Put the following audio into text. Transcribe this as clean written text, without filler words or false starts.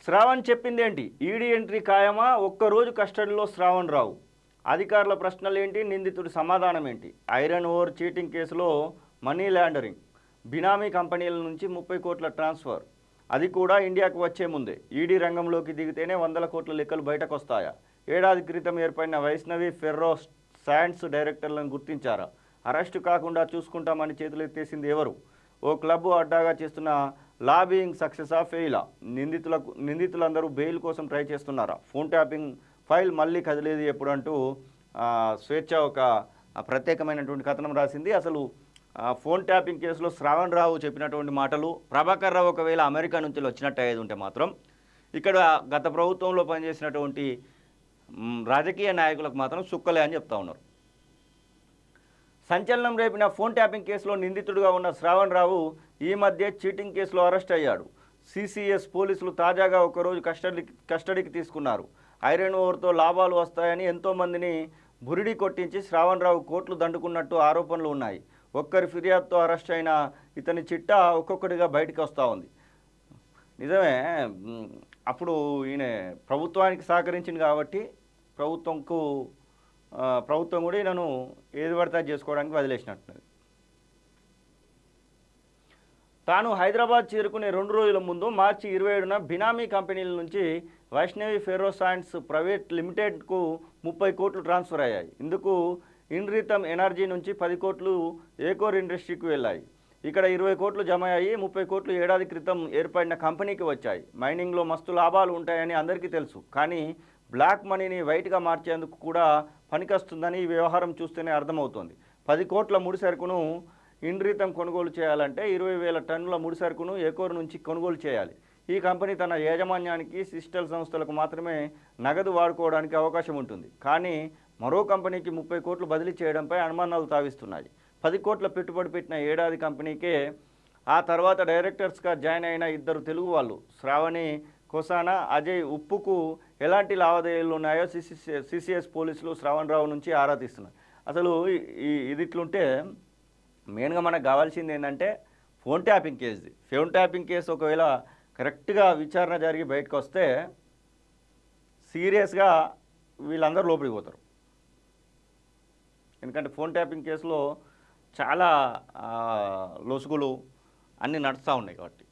శ్రావణ్ చెప్పిందేంటి? ED entry ఖాయమా? ఒక్కరోజు కస్టడీలో శ్రావణ్ రావు. అధికారుల ప్రశ్నలేంటి? నిందితుడి సమాధానం ఏంటి? ఐరన్ ఓర్ చీటింగ్ కేసులో మనీ లాండరింగ్, బినామీ కంపెనీల నుంచి 30 కోట్ల ట్రాన్స్ఫర్, అది కూడా ఇండియాకు వచ్చే ముందే. ఈడీ రంగంలోకి దిగితేనే 100 కోట్ల లెక్కలు బయటకు వస్తాయా? ఏడాది క్రితం ఏర్పడిన వైష్ణవి ఫెర్రో శాండ్స్ డైరెక్టర్లను గుర్తించారా? అరెస్టు కాకుండా చూసుకుంటామని చేతులెత్తేసింది ఎవరు? ఓ క్లబ్ అడ్డాగా చేస్తున్న లాబియింగ్ సక్సెసా ఫెయిలా? నిందితులందరూ బెయిల్ కోసం ట్రై చేస్తున్నారా? ఫోన్ ట్యాపింగ్ ఫైల్ మళ్ళీ కదిలేది ఎప్పుడంటూ స్వేచ్ఛ ఒక ప్రత్యేకమైనటువంటి కథనం రాసింది. అసలు ఫోన్ ట్యాపింగ్ కేసులో శ్రావణ్ రావు చెప్పినటువంటి మాటలు, ప్రభాకర్ రావు ఒకవేళ అమెరికా నుంచి వచ్చినట్టు అయ్యేది ఉంటే మాత్రం ఇక్కడ గత ప్రభుత్వంలో పనిచేసినటువంటి రాజకీయ నాయకులకు మాత్రం సుక్కలే అని చెప్తా ఉన్నారు. సంచలనం రేపిన ఫోన్ ట్యాపింగ్ కేసులో నిందితుడిగా ఉన్న శ్రావణ్ రావు ఈ మధ్య చీటింగ్ కేసులో అరెస్ట్ అయ్యాడు. సిసిఎస్ పోలీసులు తాజాగా ఒకరోజు కస్టడీకి తీసుకున్నారు. ఐరన్ ఓవర్తో లాభాలు వస్తాయని ఎంతోమందిని బురిడి కొట్టించి శ్రావణ్ రావు కోట్లు దండుకున్నట్టు ఆరోపణలు ఉన్నాయి. ఒక్కరి ఫిర్యాదుతో అరెస్ట్ అయిన ఇతని చిట్టా ఒక్కొక్కటిగా బయటకు వస్తూ ఉంది. నిజమే, అప్పుడు ఈయన ప్రభుత్వానికి సహకరించింది కాబట్టి ప్రభుత్వం కూడా ఈయనను ఏది పడితే చేసుకోవడానికి వదిలేసినట్టున్నది. తాను హైదరాబాద్ చేరుకునే 2 రోజుల ముందు మార్చి 27న బినామీ కంపెనీల నుంచి వైష్ణవి ఫెర్రో శాండ్స్ ప్రైవేట్ లిమిటెడ్కు 30 కోట్లు ట్రాన్స్ఫర్ అయ్యాయి. ఇందుకు ఇన్రితం ఎనర్జీ నుంచి 10 కోట్లు ఏకోర్ ఇండస్ట్రీకి వెళ్ళాయి. ఇక్కడ 20 కోట్లు జమ అయ్యి 30 కోట్లు ఏడాది క్రితం ఏర్పడిన కంపెనీకి వచ్చాయి. మైనింగ్లో మస్తు లాభాలు ఉంటాయని అందరికీ తెలుసు, కానీ బ్లాక్ మనీని వైట్గా మార్చేందుకు కూడా పనికొస్తుందని ఈ వ్యవహారం చూస్తేనే అర్థమవుతోంది. 10 కోట్ల ముడి సరుకును ఇన్రితం కొనుగోలు చేయాలంటే 20,000 టన్నుల ముడి సరుకును ఏకోర్ నుంచి కొనుగోలు చేయాలి. ఈ కంపెనీ తన యాజమాన్యానికి సిస్టల్ సంస్థలకు మాత్రమే నగదు వాడుకోవడానికి అవకాశం ఉంటుంది. కానీ మరో కంపెనీకి 30 కోట్లు బదిలీ చేయడంపై అనుమానాలు తావిస్తున్నాయి. 10 కోట్ల పెట్టుబడి పెట్టిన ఏడాది కంపెనీకే ఆ తర్వాత డైరెక్టర్స్గా జాయిన్ అయిన 2 తెలుగు వాళ్ళు శ్రావణి కోసానా, అజయ్ ఉప్పుకు ఎలాంటి లావాదేవీలు ఉన్నాయో సిసిఎస్ పోలీసులు శ్రావణ్ రావు నుంచి ఆరా తీస్తున్నారు. అసలు ఇది ఇట్లుంటే మెయిన్గా మనకు కావాల్సింది ఏంటంటే ఫోన్ ట్యాపింగ్ కేసుది. ఫోన్ ట్యాపింగ్ కేసు ఒకవేళ కరెక్ట్గా విచారణ జరిగి బయటకు వస్తే సీరియస్గా వీళ్ళందరూ లోపలికి పోతారు. ఎందుకంటే ఫోన్ ట్యాపింగ్ కేసులో చాలా లొసుగులు అన్నీ నడుస్తూ ఉన్నాయి కాబట్టి.